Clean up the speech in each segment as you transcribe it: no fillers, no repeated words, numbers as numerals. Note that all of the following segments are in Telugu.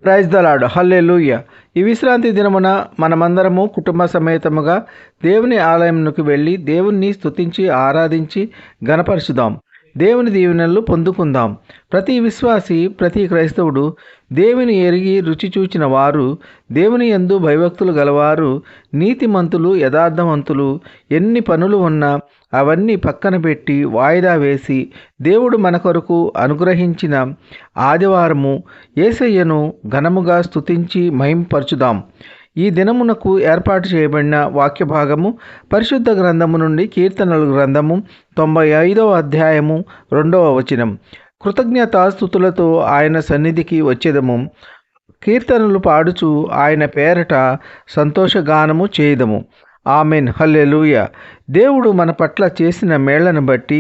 Praise the lord. హల్లెలూయా. ఈ విశ్రాంతి దినమున మనమందరము కుటుంబ సమేతముగా దేవుని ఆలయమునకు వెళ్ళి దేవుణ్ణి స్తుతించి ఆరాధించి గణపరచుదాం. దేవుని దీవెనలు పొందుకుందాం. ప్రతి విశ్వాసి, ప్రతి క్రైస్తవుడు దేవుని ఎరిగి రుచి చూచిన వారు, దేవుని యందు భయభక్తులు గలవారు, నీతిమంతులు, యథార్థవంతులు. ఎన్ని పనులు ఉన్నా అవన్నీ పక్కన పెట్టి వాయిదా వేసి దేవుడు మన కొరకు అనుగ్రహించిన ఆదివారము యేసయ్యను ఘనముగా స్తుతించి మహింపరచుదాం. ఈ దినమునకు ఏర్పాటు చేయబడిన వాక్య భాగము పరిశుద్ధ గ్రంథము నుండి కీర్తనల గ్రంథము 95వ అధ్యాయము 2వ వచనం. కృతజ్ఞతాస్తుతులతో ఆయన సన్నిధికి వచ్చేదము, కీర్తనలు పాడుచు ఆయన పేరట సంతోషగానము చేయదము. ఆమెన్. హల్లెలూయా. దేవుడు మన పట్ల చేసిన మేళ్లను బట్టి,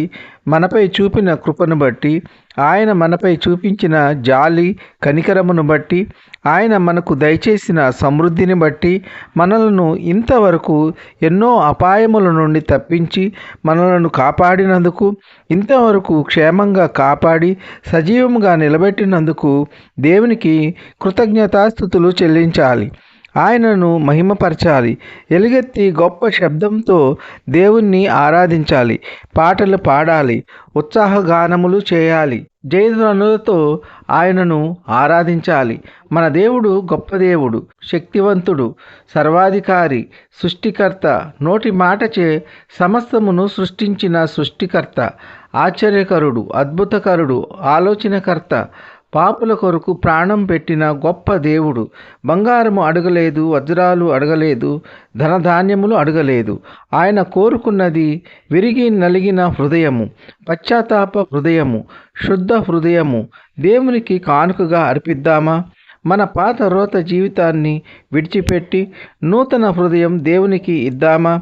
మనపై చూపిన కృపను బట్టి, ఆయన మనపై చూపించిన జాలి కనికరమును బట్టి, ఆయన మనకు దయచేసిన సమృద్ధిని బట్టి, మనలను ఇంతవరకు ఎన్నో అపాయముల నుండి తప్పించి మనలను కాపాడినందుకు, ఇంతవరకు క్షేమంగా కాపాడి సజీవంగా నిలబెట్టినందుకు దేవునికి కృతజ్ఞతాస్తుతులు చెల్లించాలి. ఆయనను మహిమపరచాలి. ఎలుగెత్తి గొప్ప శబ్దంతో దేవుణ్ణి ఆరాధించాలి. పాటలు పాడాలి. ఉత్సాహగానములు చేయాలి. జయధ్వనులతో ఆయనను ఆరాధించాలి. మన దేవుడు గొప్ప దేవుడు, శక్తివంతుడు, సర్వాధికారి, సృష్టికర్త, నోటి మాటచే సమస్తమును సృష్టించిన సృష్టికర్త, ఆశ్చర్యకరుడు, అద్భుతకరుడు, ఆలోచనకర్త, పాపుల కొరకు ప్రాణం పెట్టిన గొప్ప దేవుడు. బంగారము అడగలేదు, వజ్రాలు అడగలేదు, ధనధాన్యములు అడగలేదు. ఆయన కోరుకున్నది విరిగి నలిగిన హృదయము, పశ్చాత్తాప హృదయము, శుద్ధ హృదయము. దేవునికి కానుకగా అర్పిద్దామా? మన పాత రోత జీవితాన్ని విడిచిపెట్టి నూతన హృదయం దేవునికి ఇద్దామా?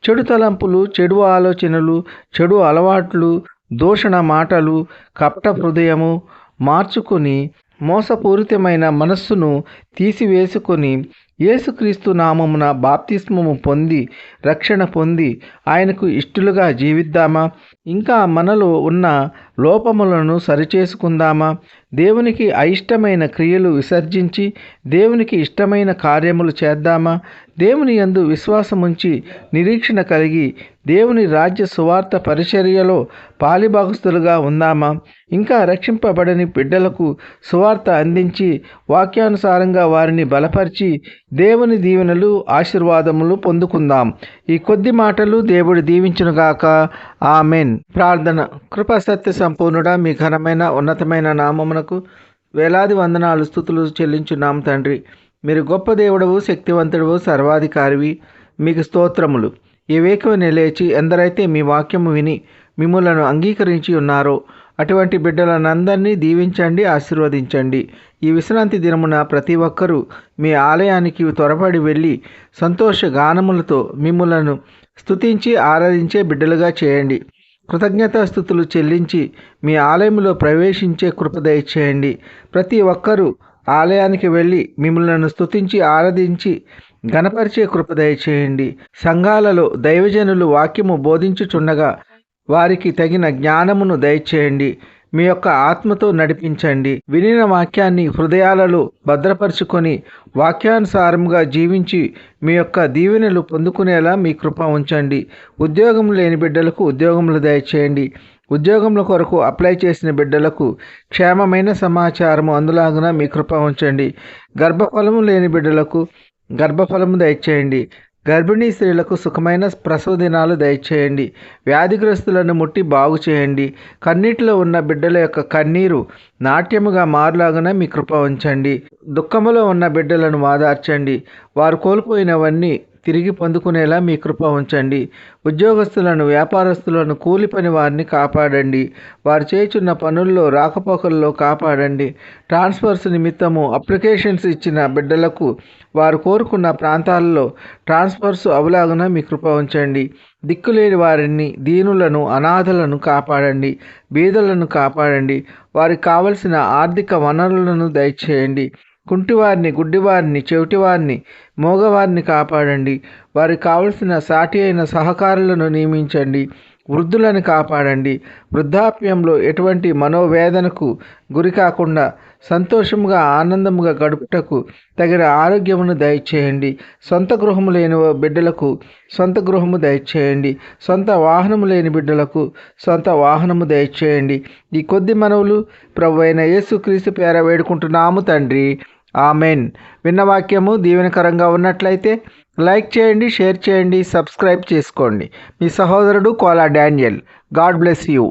చెడు తలంపులు, చెడు ఆలోచనలు, చెడు అలవాట్లు, దూషణ మాటలు, కపట హృదయము మార్చుకొని మోసపూరితమైన మనస్సును తీసివేసుకొని యేసుక్రీస్తు నామమున బాప్తిస్మము పొంది రక్షణ పొంది ఆయనకు ఇష్టలుగా జీవిద్దామా? ఇంకా మనలో ఉన్న లోపములను సరిచేసుకుందామా? దేవునికి అయిష్టమైన క్రియలు విసర్జించి దేవునికి ఇష్టమైన కార్యములు చేద్దామా? దేవుని యందు విశ్వాసముంచి నిరీక్షణ కలిగి దేవుని రాజ్య సువార్త పరిచర్యలో పాలిభాగస్తులుగా ఉందామా? ఇంకా రక్షింపబడని బిడ్డలకు సువార్త అందించి వాక్యానుసారంగా వారిని బలపరిచి దేవుని దీవెనలు, ఆశీర్వాదములు పొందుకుందాం. ఈ కొద్ది మాటలు దేవుడు దీవించునుగాక. ఆమెన్. ప్రార్థన. కృపా సత్య సంపూర్ణుడా, మీ ఘనమైన ఉన్నతమైన నామమునకు వేలాది వందనాలు స్తుతులు చెల్లించున్నాం తండ్రి. మీరు గొప్ప దేవుడవు, శక్తివంతుడవు, సర్వాధికారివి. మీకు స్తోత్రములు. ఈ వేకువనే లేచి ఎందరైతే మీ వాక్యము విని మిమ్ములను అంగీకరించి ఉన్నారో అటువంటి బిడ్డలనందరినీ దీవించండి, ఆశీర్వదించండి. ఈ విశ్రాంతి దినమున ప్రతి ఒక్కరూ మీ ఆలయానికి త్వరపడి వెళ్ళి సంతోష గానములతో మిమ్ములను స్తుతించి ఆరాధించే బిడ్డలుగా చేయండి. కృతజ్ఞతాస్తుతులు చెల్లించి మీ ఆలయంలో ప్రవేశించే కృప దయచేయండి. ప్రతి ఒక్కరూ ఆలయానికి వెళ్ళి మిమ్మల్ని స్తుతించి ఆరాధించి ఘనపరిచే కృప దయచేయండి. సంఘాలలో దైవజనులు వాక్యము బోధించుచుండగా వారికి తగిన జ్ఞానమును దయచేయండి. మీ యొక్క ఆత్మతో నడిపించండి. వినిన వాక్యాన్ని హృదయాలలో భద్రపరుచుకొని వాక్యానుసారముగా జీవించి మీ యొక్క దీవెనలు పొందుకునేలా మీ కృప ఉంచండి. ఉద్యోగం లేని బిడ్డలకు ఉద్యోగములు దయచేయండి. ఉద్యోగముల కొరకు అప్లై చేసిన బిడ్డలకు క్షేమమైన సమాచారము అందులాగున మీ కృప ఉంచండి. గర్భఫలము లేని బిడ్డలకు గర్భఫలము దయచేయండి. గర్భిణీ స్త్రీలకు సుఖమైన ప్రసవ దినాలు దయచేయండి. వ్యాధిగ్రస్తులను ముట్టి బాగు చేయండి. కన్నీటిలో ఉన్న బిడ్డల యొక్క కన్నీరు నాట్యముగా మారులాగున మీ కృప ఉంచండి. దుఃఖములో ఉన్న బిడ్డలను వాదార్చండి. వారు కోల్పోయినవన్నీ తిరిగి పొందుకునేలా మీ కృప ఉంచండి. ఉద్యోగస్తులను, వ్యాపారస్తులను, కూలి పని వారిని కాపాడండి. వారు చేయుచున్న పనుల్లో, రాకపోకల్లో కాపాడండి. ట్రాన్స్ఫర్స్ నిమిత్తము అప్లికేషన్స్ ఇచ్చిన బిడ్డలకు వారు కోరుకున్న ప్రాంతాల్లో ట్రాన్స్ఫర్స్ అవలాగున మీ కృప ఉంచండి. దిక్కులేని వారిని, దీనులను, అనాథలను కాపాడండి. బీదలను కాపాడండి. వారికి కావలసిన ఆర్థిక వనరులను దయచేయండి. కుంటివారిని, గుడ్డివారిని, చెవిటివారిని, మోగవారిని కాపాడండి. వారికి కావలసిన సాటి అయిన సహకారులను నియమించండి. వృద్ధులను కాపాడండి. వృద్ధాప్యంలో ఎటువంటి మనోవేదనకు గురి కాకుండా సంతోషముగా ఆనందముగా గడుపుటకు తగిన ఆరోగ్యమును దయచేయండి. సొంత గృహము లేని బిడ్డలకు సొంత గృహము దయచేయండి. సొంత వాహనము లేని బిడ్డలకు సొంత వాహనము దయచేయండి. ఈ కొద్ది మనవులు ప్రభువైన యేసుక్రీస్తు పేర వేడుకుంటున్నాము తండ్రి. ఆమెన్. విన్న వాక్యము దీవెనకరంగా ఉన్నట్లయితే లైక్ చేయండి, షేర్ చేయండి, సబ్స్క్రైబ్ చేసుకోండి. మీ సహోదరుడు Kola Daniel. God bless you.